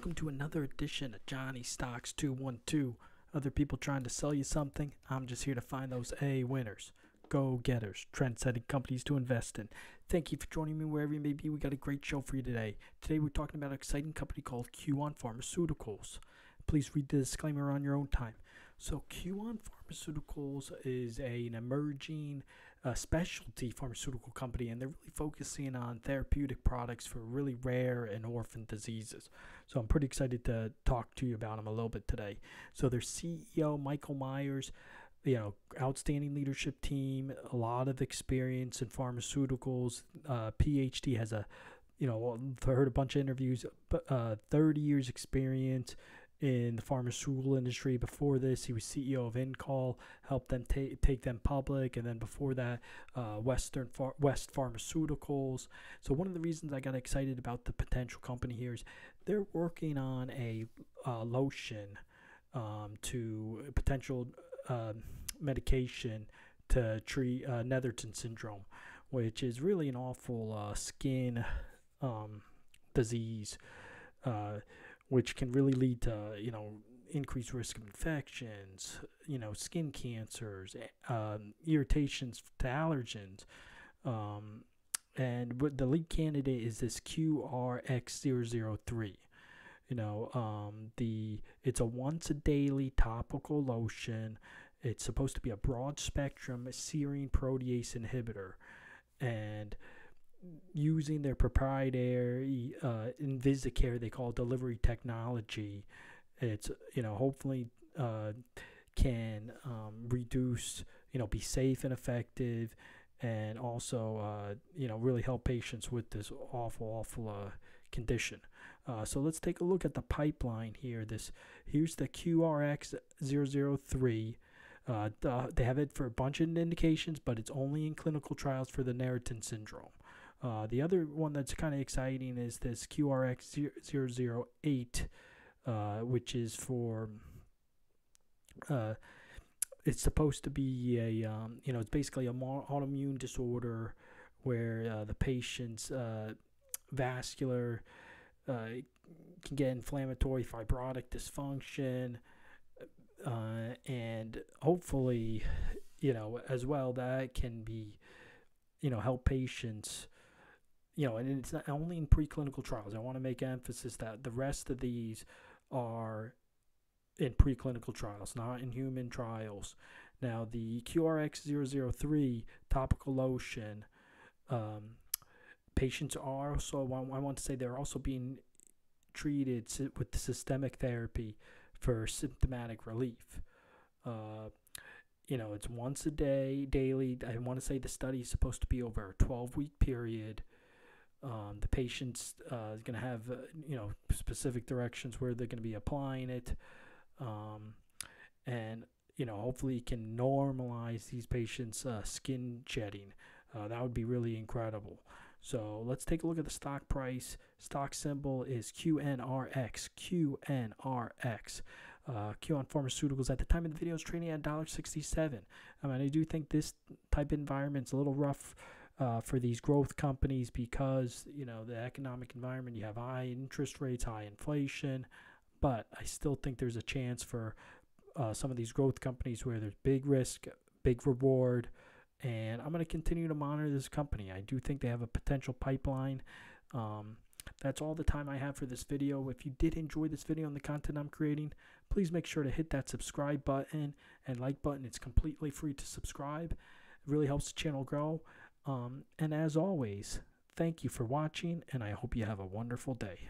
welcome to another edition of Johnny Stocks 212. Other people trying to sell you something, I'm just here to find those A winners, go-getters, trend-setting companies to invest in. Thank you for joining me wherever you may be. We got a great show for you today. Today we're talking about an exciting company called Quoin Pharmaceuticals. Please read the disclaimer on your own time. So Quoin Pharmaceuticals is an emerging specialty pharmaceutical company, and they're really focusing on therapeutic products for really rare and orphan diseases. So I'm pretty excited to talk to you about them a little bit today. So their CEO, Michael Myers, outstanding leadership team, a lot of experience in pharmaceuticals, PhD, has heard a bunch of interviews, 30 years experience in the pharmaceutical industry. Before this, he was CEO of Incall, helped them take them public, and then before that, West Pharmaceuticals. So one of the reasons I got excited about the potential company here is they're working on a lotion to potential medication to treat Netherton Syndrome, which is really an awful skin disease, which can really lead to, increased risk of infections, skin cancers, irritations to allergens. And the lead candidate is this QRX003. It's a once a daily topical lotion. It's supposed to be a broad spectrum serine protease inhibitor, and using their proprietary Invisicare, they call it, delivery technology, it's hopefully can reduce, be safe and effective, and also really help patients with this awful condition. So let's take a look at the pipeline here. Here's the QRX003. They have it for a bunch of indications, but it's only in clinical trials for the Netherton Syndrome. The other one that's kind of exciting is this QRX008, which is for, it's supposed to be a, it's basically a autoimmune disorder where the patient's vascular can get inflammatory fibrotic dysfunction, and hopefully, as well, that can be, help patients. And it's not only in preclinical trials. I want to make emphasis that the rest of these are in preclinical trials, not in human trials. Now, the QRX003 topical lotion, patients are also, I want to say, they're also being treated with systemic therapy for symptomatic relief. It's once a day, daily. I want to say the study is supposed to be over a 12-week period. The patient's is going to have, specific directions where they're going to be applying it. And, hopefully can normalize these patients' skin shedding. That would be really incredible. So let's take a look at the stock price. Stock symbol is QNRX. QNRX. Quoin Pharmaceuticals at the time of the video is trading at $1.67. I do think this type of environment is a little rough for these growth companies because, the economic environment, you have high interest rates, high inflation, but I still think there's a chance for some of these growth companies where there's big risk, big reward, and I'm going to continue to monitor this company. I do think they have a potential pipeline. That's all the time I have for this video. If you did enjoy this video and the content I'm creating, please make sure to hit that subscribe button and like button. It's completely free to subscribe. It really helps the channel grow. And as always, thank you for watching, and I hope you have a wonderful day.